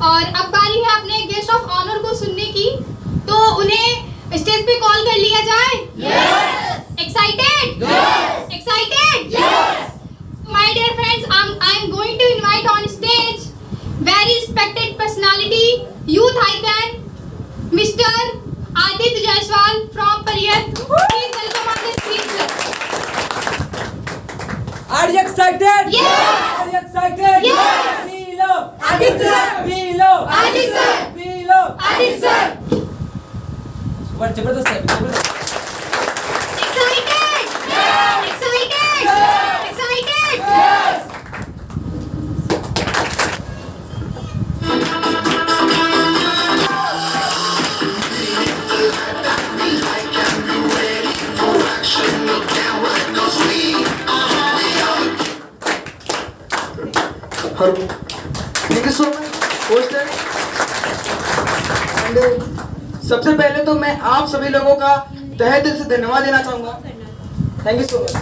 और अब बारी है अपने गेस्ट ऑफ ऑनर को सुनने की, तो उन्हें स्टेज पे कॉल कर लिया जाए। Excited? Excited? My dear friends, I am going to invite on stage very respected personality, youth icon mister Aditya Jaiswal from परियत। Please welcome on the stage sir. Are you excited? Yes. Are you excited? Yes. Below. Aditya sir. Below. Aditya sir. Below. Aditya sir. What जबरदस्त है, जबरदस्त। Excited? Excited? Excited? Hello. Thank you so much, hoster. And सबसे पहले तो मैं आप सभी लोगों का तहे दिल से धन्यवाद देना चाहूँगा। Thank you so much.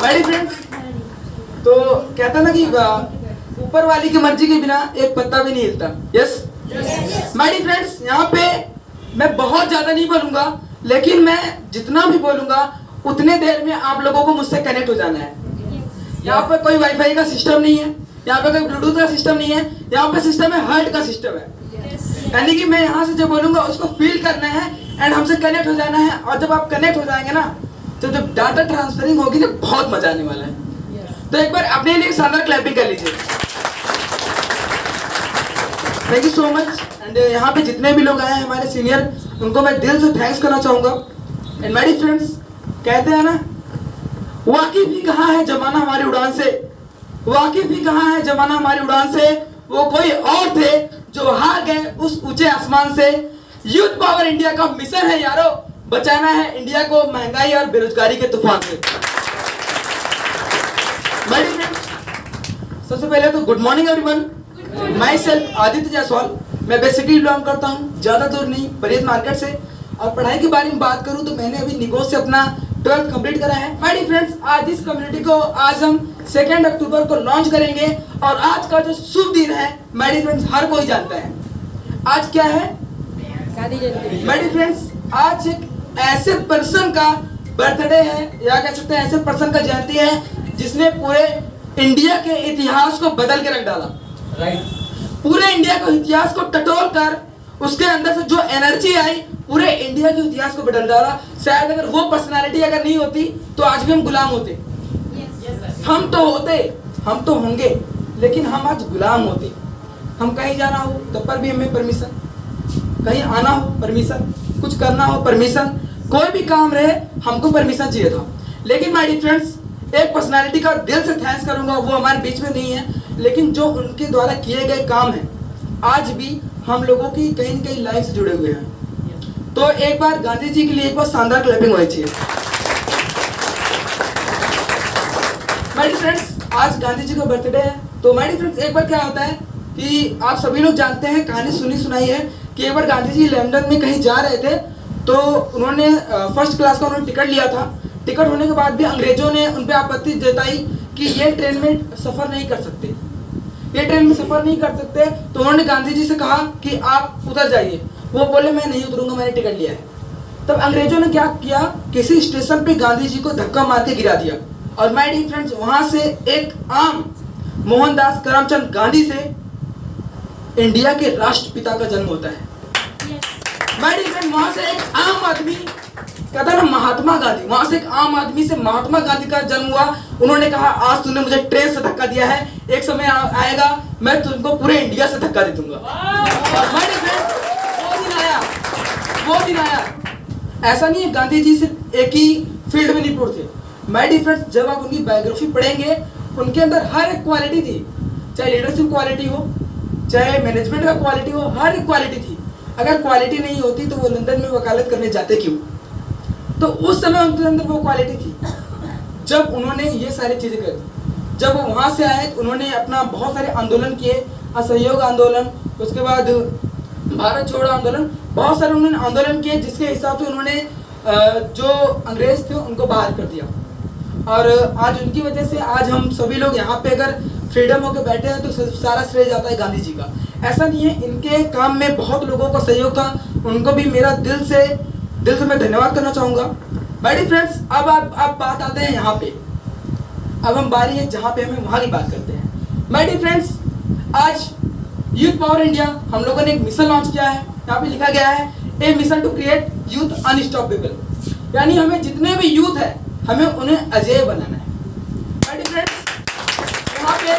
My friends, तो कहता ना कि ऊपर वाली की मर्जी के बिना एक पत्ता भी नहीं हिलता। यस माय फ्रेंड्स, यहाँ पे मैं बहुत ज़्यादा नहीं बोलूँगा, लेकिन मैं जितना भी बोलूँगा उतने देर में आप लोगों को मुझसे कनेक्ट हो जाना है। यहाँ पे कोई वाईफाई का सिस्टम नहीं है, यहाँ पे कोई ब्लूटूथ का सिस्टम नहीं है, यहाँ पे सिस्टम है हार्ट का सिस्टम है। यानी कि मैं यहाँ से जो बोलूंगा उसको फील करना है एंड हमसे कनेक्ट हो जाना है। और जब आप कनेक्ट हो जाएंगे ना, तो जब डाटा ट्रांसफरिंग होगी तो बहुत मजा आने वाला है। तो एक बार अपने लिए शानदार क्लैपिंग कर लीजिए। Thank you so much. And यहाँ पे जितने भी लोग आए हैं हमारे सीनियर, उनको मैं दिल से थैंक्स करना चाहूँगा। एंड माय फ्रेंड्स, कहते हैं ना, वाकिफ ही कहाँ है जमाना हमारी उड़ान से, वाकिफ ही कहाँ है जमाना हमारी उड़ान से, वो कोई और थे जो हार गए उस ऊंचे आसमान से। यूथ पावर इंडिया का मिशन है यारो, बचाना है इंडिया को महंगाई और बेरोजगारी के तूफान से। सबसे पहले तो good morning everyone. My self Aditya Jaiswal. मैं बेसिकली बिलोंग करता हूँ, ज़्यादा दूर नहीं, परियत मार्केट से। और पढ़ाई के बारे में बात करूँ तो मैंने अभी निगोज से अपना 12th कंप्लीट करा है। माय फ्रेंड्स, आज इस कम्युनिटी को आज हम 2 अक्टूबर को लॉन्च करेंगे। और आज का जो शुभ दिन है माय फ्रेंड्स, हर कोई जानता है आज क्या है। माय फ्रेंड्स, आज एक ऐसे पर्सन का बर्थडे है, या कह सकते हैं ऐसे पर्सन का जयंती है जिसने पूरे इंडिया के इतिहास को बदल के रख डाला। पूरे इंडिया के इतिहास को टटोल कर उसके अंदर से जो एनर्जी आई, पूरे इंडिया के इतिहास को बदल डाला। शायद अगर वो पर्सनालिटी अगर नहीं होती तो आज भी हम गुलाम होते। हम तो होते, हम तो होंगे, लेकिन हम आज गुलाम होते। हम कहीं जाना हो तब पर भी हमें परमिशन, कहीं आना हो परमिशन, कुछ करना हो परमिशन, कोई भी काम रहे हमको परमिशन चाहिए था। लेकिन माय फ्रेंड्स, एक पर्सनालिटी का दिल से थैंक्स करूंगा, वो हमारे बीच में नहीं है, लेकिन जो उनके द्वारा किए गए काम हैं आज भी हम लोगों की कहीं न कहीं लाइफ से जुड़े हुए हैं। तो एक बार गांधी जी के लिए एक बार शानदार क्लैपिंग होनी चाहिए। माय फ्रेंड्स, आज गांधी जी का बर्थडे है। तो माय फ्रेंड्स, एक बार क्या होता है कि आप सभी लोग जानते हैं, कहानी सुनी सुनाई है कि एक बार गांधी जी लंदन में कहीं जा रहे थे, तो उन्होंने फर्स्ट क्लास का उन्होंने टिकट लिया था। टिकट होने के बाद भी अंग्रेजों ने उन पर आपत्ति जताई कि ये ट्रेन में सफर नहीं कर सकते, ये ट्रेन में सफर नहीं कर सकते। तो उन्होंने गांधी जी से कहा कि आप उतर जाइए। वो बोले मैं नहीं उतरूंगा, मैंने टिकट लिया है। तब अंग्रेजों ने क्या किया, किसी स्टेशन पे गांधी जी को धक्का मार के गिरा दिया। और माय डियर फ्रेंड्स, वहां से एक आम मोहनदास करमचंद गांधी से इंडिया के राष्ट्रपिता का जन्म होता है। माय डियर फ्रेंड्स, वहां से एक आम आदमी, कहता ना महात्मा गांधी, वहां से एक आम आदमी से महात्मा गांधी का जन्म हुआ। उन्होंने कहा आज तूने मुझे ट्रेन से धक्का दिया है, एक समय आएगा मैं तुमको पूरे इंडिया से धक्का दे दूंगा। और माय डियर फ्रेंड्स, वो दिन आया। ऐसा नहीं है गांधी जी सिर्फ एक ही फील्ड में निपुण थे। माय डियर फ्रेंड्स, जब आप उनकी बायोग्राफी पढ़ेंगे, उनके अंदर हर एक क्वालिटी थी, चाहे लीडरशिप क्वालिटी हो, चाहे मैनेजमेंट का क्वालिटी हो, हर एक क्वालिटी थी। अगर क्वालिटी नहीं होती तो वो लंदन में वकालत करने जाते क्यों? तो उस समय उनके अंदर वो क्वालिटी थी। जब उन्होंने ये सारी चीजें कर दी, जब वो वहाँ से आए तो उन्होंने अपना बहुत सारे आंदोलन किए, असहयोग आंदोलन, उसके बाद भारत छोड़ो आंदोलन, बहुत सारे उन्होंने आंदोलन किए, जिसके हिसाब से उन्होंने जो अंग्रेज थे उनको बाहर कर दिया। और आज उनकी वजह से आज हम सभी लोग यहाँ पे अगर फ्रीडम होकर बैठे हैं तो सारा श्रेय जाता है गांधी जी का। ऐसा नहीं है, इनके काम में बहुत लोगों का सहयोग था, उनको भी मेरा दिल से मैं धन्यवाद करना चाहूँगा। माय डियर फ्रेंड्स, अब आप बात आते हैं यहाँ पे, अब हम बारी है जहाँ पे हमें वहाँ की बात करते हैं। माय डियर फ्रेंड्स, आज यूथ पावर इंडिया हम लोगों ने एक मिशन लॉन्च किया है। यहाँ पे लिखा गया है a mission to create youth unstoppable, यानी हमें जितने भी यूथ है हमें उन्हें अजेय बनाना है। माय डियर फ्रेंड्स, यहाँ पे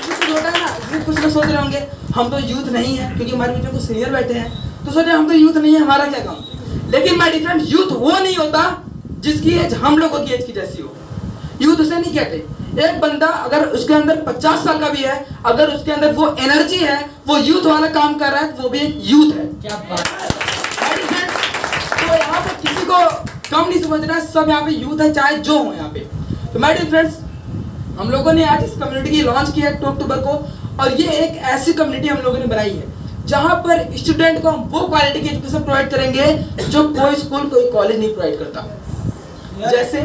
कुछ होता है ना, कुछ लोग सोच रहे होंगे हम तो यूथ नहीं है, क्योंकि हमारे बीच में कुछ सीनियर बैठे हैं तो सोच रहे हम तो यूथ नहीं है, हमारा क्या काम। लेकिन माय डियर फ्रेंड्स, यूथ वो नहीं होता जिसकी एज हम लोगों की एज की जैसी हो। यूथ उसे नहीं कहते। एक बंदा अगर उसके अंदर 50 साल का भी है, अगर उसके अंदर वो एनर्जी है, वो यूथ वाला काम कर रहा है, तो वो भी एक यूथ है। क्या बात है। तो यहाँ पे किसी को कम नहीं समझना है, सब यहाँ पे यूथ है, चाहे जो हो यहाँ पे। तो माय डियर फ्रेंड्स, हम लोगों ने आज इस कम्युनिटी की लॉन्च किया है 2 अक्टूबर को, और ये एक ऐसी कम्युनिटी हम लोगों ने बनाई है जहाँ पर स्टूडेंट को हम वो क्वालिटी की एजुकेशन प्रोवाइड करेंगे जो कोई स्कूल कोई कॉलेज नहीं प्रोवाइड करता। जैसे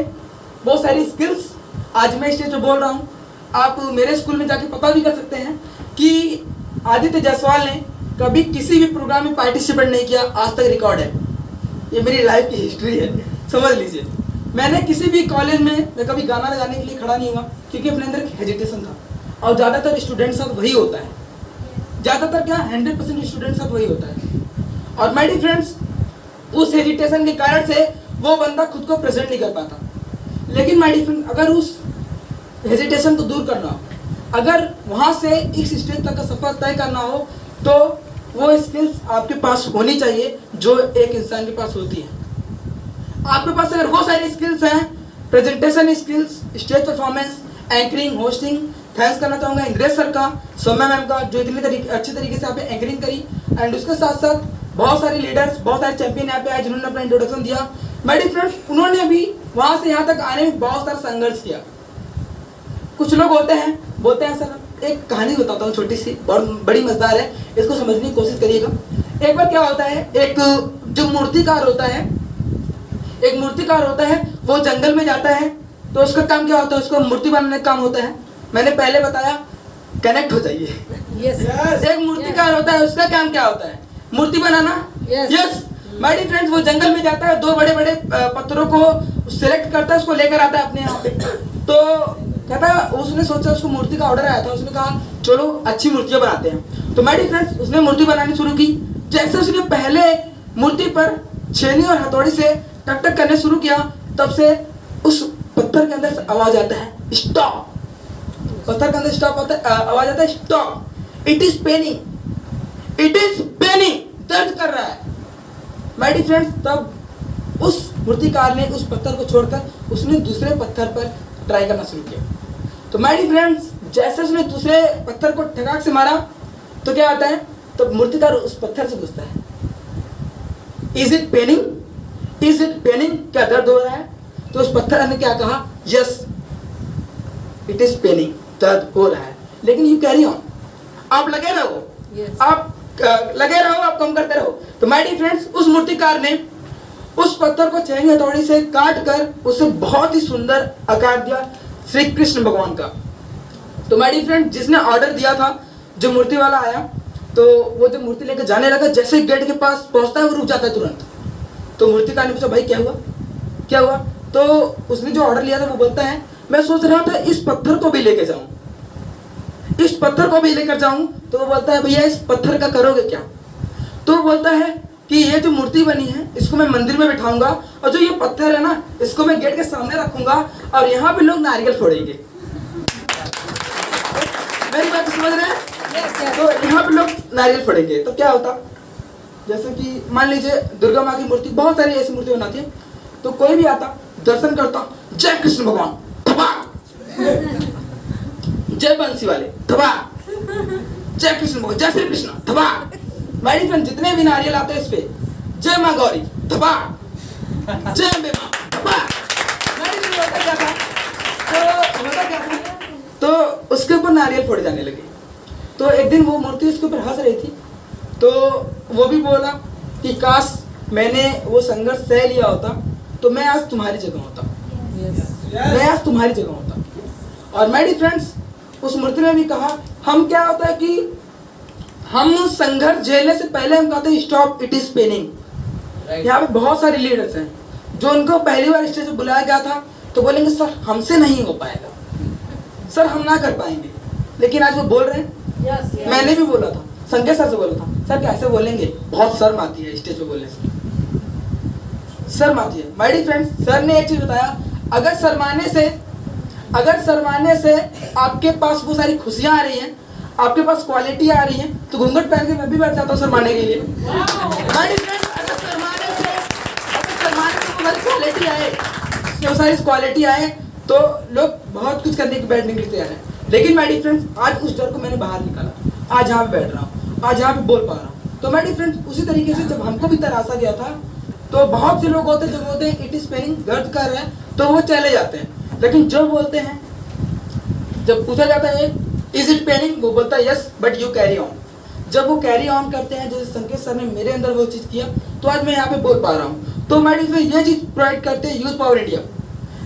बहुत सारी स्किल्स आज मैं स्टेज पे बोल रहा हूँ, आप मेरे स्कूल में जाके पता भी कर सकते हैं कि आदित्य जायसवाल ने कभी किसी भी प्रोग्राम में पार्टिसिपेट नहीं किया, आज तक रिकॉर्ड है। ये मेरी लाइफ की हिस्ट्री है, समझ लीजिए। मैंने किसी भी कॉलेज में मैं कभी गाना गाने के लिए खड़ा नहीं हुआ, क्योंकि अपने अंदर एक हेजिटेशन था, और ज़्यादातर स्टूडेंट साथ वही होता है, ज़्यादातर क्या 100% स्टूडेंट साथ वही होता है। और माय डियर फ्रेंड्स, उस हेजिटेशन के कारण से वो बंदा खुद को प्रेजेंट नहीं कर पाता। लेकिन माय डियर फ्रेंड्स, अगर उस हेजिटेशन को दूर करना हो, अगर वहाँ से इस स्टेज तक का सफर तय करना हो, तो वो स्किल्स आपके पास होनी चाहिए जो एक इंसान के पास होती है। आपके पास अगर वो सारी स्किल्स हैं, presentation skills, stage performance, anchoring, hosting, thanks करना चाहूँगा इंद्रेश सर का, सौम्या मैम का, जो इतनी अच्छे तरीके से यहाँ पे एंकरिंग करी, एंड उसके साथ साथ बहुत सारे लीडर्स, बहुत सारे चैंपियन यहाँ पे आए जिन्होंने अपना इंट्रोडक्शन दिया। माय डियर फ्रेंड्स, उन्होंने भी वहाँ से यहाँ तक आने में बहुत सारा संघर्ष किया। कुछ लोग होते हैं बोलते हैं, सर एक कहानी बताता हूँ छोटी सी, बहुत बड़ी मजेदार है, इसको समझने की कोशिश करिएगा। एक बार क्या होता है, एक जो मूर्तिकार होता है, एक मूर्तिकार होता है, वो जंगल में जाता है, तो उसका काम क्या होता है, उसको मूर्ति बनाने का काम होता है। मैंने पहले बताया, कनेक्ट हो जाइए। एक मूर्तिकार होता है, उसका काम क्या होता है, मूर्ति बनाना। यस माय डियर फ्रेंड्स, वो जंगल में जाता है, 2 बड़े बड़े पत्थरों को सिलेक्ट करता है, उसको लेकर आता है अपने यहाँ पे। तो कहता है, उसने सोचा, उसको मूर्ति का ऑर्डर आया था, उसने कहा चलो अच्छी मूर्तियां बनाते हैं। तो माय डियर फ्रेंड्स, उसने मूर्ति बनानी शुरू की। जैसे उसने पहले मूर्ति पर छेनी और हथौड़ी से टक टक करने शुरू किया, तब से उस पत्थर के अंदर से आवाज आता है, स्टॉप। पत्थर के अंदर स्टॉप आता है, आवाज आता है, stop, it is Penning, it is Penning, दर्द कर रहा है। माय डियर फ्रेंड्स, तब उस मूर्तिकार ने उस पत्थर को छोड़कर उसने दूसरे पत्थर पर ट्राई करना शुरू किया। तो माय डियर फ्रेंड्स, जैसे उसने दूसरे पत्थर को ठगाक से मारा, तो क्या आता है, तो मूर्तिकार उस पत्थर से पूछता है, is it paining, is it paining, क्या दर्द हो रहा है? तो उस पत्थर ने क्या कहा, यस इट इज पेनिंग, दर्द हो रहा है, लेकिन यू कैरी ऑन, आप लगे रहो, आप लगे रहो, आप कम करते रहो। तो माय डियर फ्रेंड्स, उस मूर्तिकार ने उस पत्थर को छेनी हथौड़ी से काट कर उसे बहुत ही सुंदर आकार दिया श्री कृष्ण भगवान का। तो माय डियर फ्रेंड, जिसने ऑर्डर दिया था, जो मूर्ति वाला आया, तो वो जब मूर्ति लेकर जाने लगा, जैसे गेट के पास पहुंचता है वो रुक जाता है तुरंत। तो मूर्तिकार ने पूछा, भाई क्या हुआ, क्या हुआ? तो उसने जो ऑर्डर लिया था वो बोलता है, मैं सोच रहा था इस पत्थर को भी लेके जाऊं, इस पत्थर को भी लेकर जाऊं। तो वो बोलता है, भैया इस पत्थर का करोगे क्या? तो वो बोलता है कि ये जो मूर्ति बनी है, इसको मैं मंदिर में बिठाऊंगा, और जो ये पत्थर है ना, इसको मैं गेट के सामने रखूंगा, और यहाँ पे लोग नारियल फोड़ेंगे। मेरी बात समझ रहे हैं? तो यहाँ पे लोग नारियल फोड़ेंगे, तो क्या होता, जैसे कि मान लीजिए दुर्गा माँ की मूर्ति, बहुत सारी ऐसी मूर्ति बनाती है, तो कोई भी आता, दर्शन करता, जय कृष्ण भगवान, धमाक, जय बंसी वाले, धमाक, जय कृष्ण भगवान, जय श्री कृष्ण, धमाक। माय डियर फ्रेंड, जितने भी नारियल आते हैं इस पे, जय माँ गौरी, धमाक, जय अम्बे माँ, धमाक। होता क्या था, तो होता क्या था, नारियल फोड़े जाने लगे। तो एक दिन वो मूर्ति उसके ऊपर हंस रही थी, तो वो भी बोला कि काश मैंने वो संघर्ष सह लिया होता तो मैं आज तुम्हारी जगह होता, मैं आज तुम्हारी जगह होता। और माय डियर फ्रेंड्स, उस मूर्ति ने भी कहा, हम क्या होता है कि हम संघर्ष झेलने से पहले हम कहते हैं स्टॉप इट इज पेनिंग। यहाँ पे बहुत सारे लीडर्स हैं जो उनको पहली बार स्टेज पे बुलाया गया था तो बोलेंगे सर हमसे नहीं हो पाएगा, सर हम ना कर पाएंगे, लेकिन आज वो बोल रहे हैं। मैंने भी बोला था, संजय सर से बोला था, सर कैसे बोलेंगे, बहुत शर्म आती है स्टेज पे बोलने से, शर्म आती है। माय डियर फ्रेंड्स, सर ने एक चीज बताया, अगर शर्माने से आपके पास वो सारी खुशियां आ रही हैं, आपके पास क्वालिटी आ रही है, तो घूंघट पहन के मैं भी बैठ जाता हूँ शर्माने के लिए। माय डियर फ्रेंड्स, अगर शर्माने से वो सारी क्वालिटी आए, वो सारी क्वालिटी आए तो लोग बहुत कुछ करने के बैठने के लिए तैयार हैं। लेकिन माय डियर फ्रेंड्स, आज उस डर को मैंने बाहर निकाला, आज यहाँ पे बैठ रहा हूँ, आज यहाँ पे बोल पा रहा हूँ। तो माय डियर फ्रेंड्स, उसी तरीके से जब हमको भी तराशा गया था तो बहुत से लोग होते हैं जो बोलते हैं इट इज पेनिंग, दर्द कर रहे हैं, तो वो चले जाते हैं। लेकिन जो बोलते हैं, जब पूछा जाता है इज इट पेनिंग, वो बोलता है yes but you carry on. जब वो कैरी ऑन करते हैं, जैसे संकेत सर ने मेरे अंदर वो चीज़ किया, तो आज मैं यहाँ पे बोल पा रहा हूँ। तो माय डियर फ्रेंड्स, ये चीज़ प्रोवाइड करते हैं यूथ पावर इंडिया।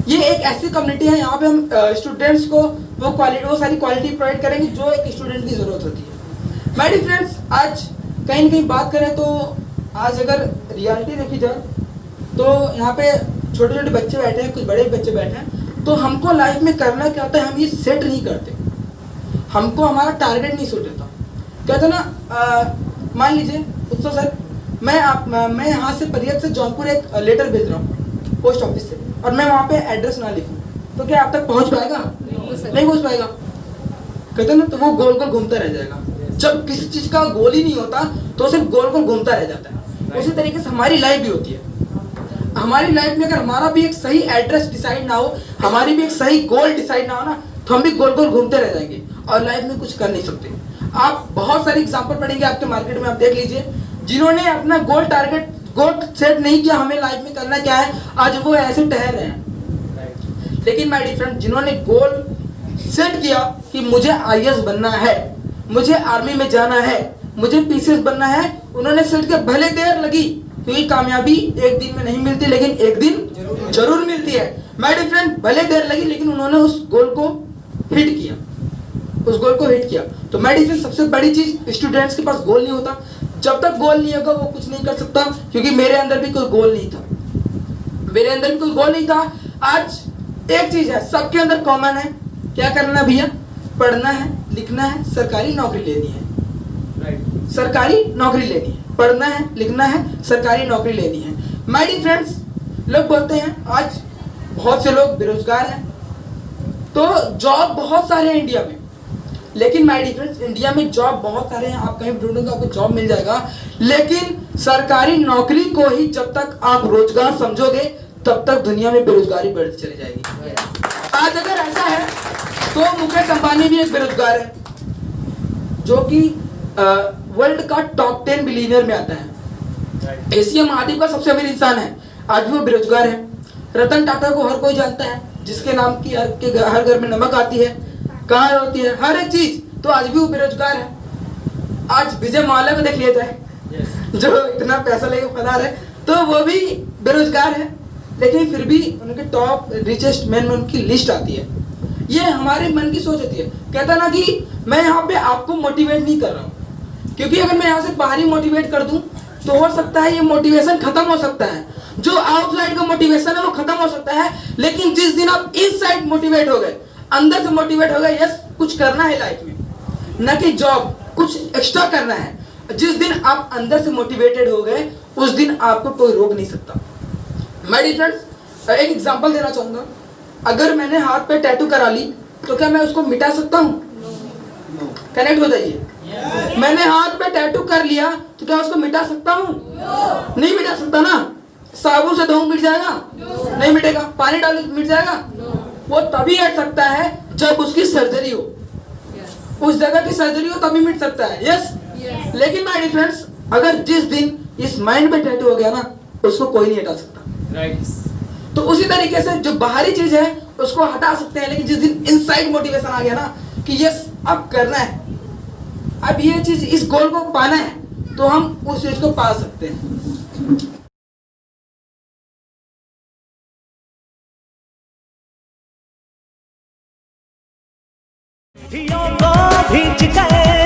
ये एक ऐसी कम्युनिटी है, यहाँ पे हम स्टूडेंट्स को वो सारी क्वालिटी प्रोवाइड करेंगे जो एक स्टूडेंट की जरूरत होती है। माय डियर फ्रेंड्स, आज कहीं ना कहीं बात करें तो आज अगर रियलिटी देखी जाए तो यहाँ पे छोटे छोटे बच्चे बैठे हैं, कुछ बड़े बच्चे बैठे हैं, तो हमको लाइफ में करना क्या होता है, हम ये सेट नहीं करते, हमको हमारा टारगेट नहीं सेट होता। कहते हैं ना, मान लीजिए उत्सव सर, मैं यहाँ से परियत से जौनपुर एक लेटर भेज रहा हूँ पोस्ट ऑफिस से, और मैं वहाँ पे एड्रेस ना लिखूँ, तो क्या आप तक पहुँच पाएगा? नहीं पहुँच पाएगा। कहते हैं ना, तो वो गोल गोल घूमता रह जाएगा। जब किसी चीज का गोल ही नहीं होता तो सिर्फ गोल गोल घूमता रह जाता है। उसी तरीके से हमारी लाइफ भी होती है। हमारी लाइफ में अगर हमारा भी एक सही एड्रेस डिसाइड ना हो, हमारी भी एक सही गोल डिसाइड ना हो ना, तो हम भी गोल गोल घूमते रह जाएंगे और लाइफ में कुछ कर नहीं सकते। आप बहुत सारे एग्जाम्पल पढ़ेंगे आपके मार्केट में, आप देख लीजिए, जिन्होंने अपना गोल सेट नहीं किया हमें लाइफ में करना क्या है, आज वो ऐसे टहल रहे हैं। लेकिन माय डियर फ्रेंड, जिन्होंने गोल सेट किया कि मुझे आईएएस बनना है, मुझे आर्मी में जाना है, मुझे पीसीएस बनना है, उन्होंने सेट किया, भले देर लगी, क्योंकि कामयाबी एक दिन में नहीं मिलती लेकिन एक दिन जरूर मिलती है। माय डियर फ्रेंड, भले देर लगी लेकिन उन्होंने उस गोल को हिट किया, उस गोल को हिट किया। तो माय डियर फ्रेंड, सबसे बड़ी चीज, स्टूडेंट्स के पास गोल नहीं होता। जब तक गोल नहीं होगा वो कुछ नहीं कर सकता, क्योंकि मेरे अंदर भी कोई गोल नहीं था, मेरे अंदर भी कोई गोल नहीं था। आज एक चीज है सबके अंदर कॉमन है, क्या करना भैया, पढ़ना है, लिखना है, सरकारी नौकरी लेनी है। सरकारी नौकरी लेनी है, पढ़ना है, लिखना है, सरकारी नौकरी लेनी है। माय डियर फ्रेंड्स, लोग बोलते हैं आज बहुत से लोग बेरोजगार हैं, तो जॉब बहुत सारे हैं इंडिया में, लेकिन माय डियर फ्रेंड्स, इंडिया में जॉब बहुत सारे हैं, आप कहीं ढूंढोगे आपको जॉब मिल जाएगा, लेकिन सरकारी नौकरी को ही जब तक आप रोजगार समझोगे तब तक दुनिया में बेरोजगारी बढ़ती चली जाएगी। आज अगर ऐसा है तो मुकेश अंबानी भी एक बेरोजगार है, जो कि वर्ल्ड का टॉप 10 बिलियनियर में आता है, एशिया महाद्वीप का सबसे अमीर इंसान है, आज भी वो बेरोजगार है। रतन टाटा को हर कोई जानता है, जिसके नाम की हर घर में नमक आती है, कहाँ होती है हर एक चीज, तो आज भी वो बेरोजगार है। आज विजय माल्या को देख लिया जाए, जो इतना पैसा लेके फरार है, तो वो भी बेरोजगार है, लेकिन फिर भी उनके टॉप रिचेस्ट मैन में उनकी लिस्ट आती है। ये हमारे मन की सोच होती है। कहता ना कि मैं यहाँ पे आपको मोटिवेट नहीं कर रहा हूँ, क्योंकि अगर मैं यहाँ से बाहरी मोटिवेट कर दूं तो हो सकता है ये मोटिवेशन खत्म हो सकता है, जो आउटसाइड का मोटिवेशन है वो खत्म हो सकता है, लेकिन जिस दिन आप इनसाइड मोटिवेट हो गए, अंदर से मोटिवेट हो गए, यस कुछ करना है लाइफ में, न कि जॉब, कुछ एक्स्ट्रा करना है, जिस दिन आप अंदर से मोटिवेटेड हो गए उस दिन आपको कोई रोक नहीं सकता। माय डियर फ्रेंड्स, एक एग्जांपल देना चाहूंगा, अगर मैंने हाथ पे टैटू करा ली तो क्या मैं उसको मिटा सकता हूँ? कनेक्ट हो जाइए। मैंने हाथ पे टैटू कर लिया तो क्या उसको मिटा सकता हूँ? नहीं मिटा सकता ना। साबुन से धोऊं मिट जाएगा? नहीं मिटेगा। पानी डाल मिट जाएगा? वो तभी हट सकता है जब उसकी सर्जरी हो, उस जगह की सर्जरी हो तभी मिट सकता है। यस, लेकिन माय डियर फ्रेंड्स, अगर जिस दिन इस माइंड पे टैटू हो गया ना, उसको कोई नहीं हटा सकता। तो उसी तरीके से जो बाहरी चीज है उसको हटा सकते हैं, लेकिन जिस दिन इनसाइड मोटिवेशन आ गया ना कि यस अब करना है, अब ये चीज इस गोल को पाना है, तो हम उस चीज को पा सकते हैं। भी गए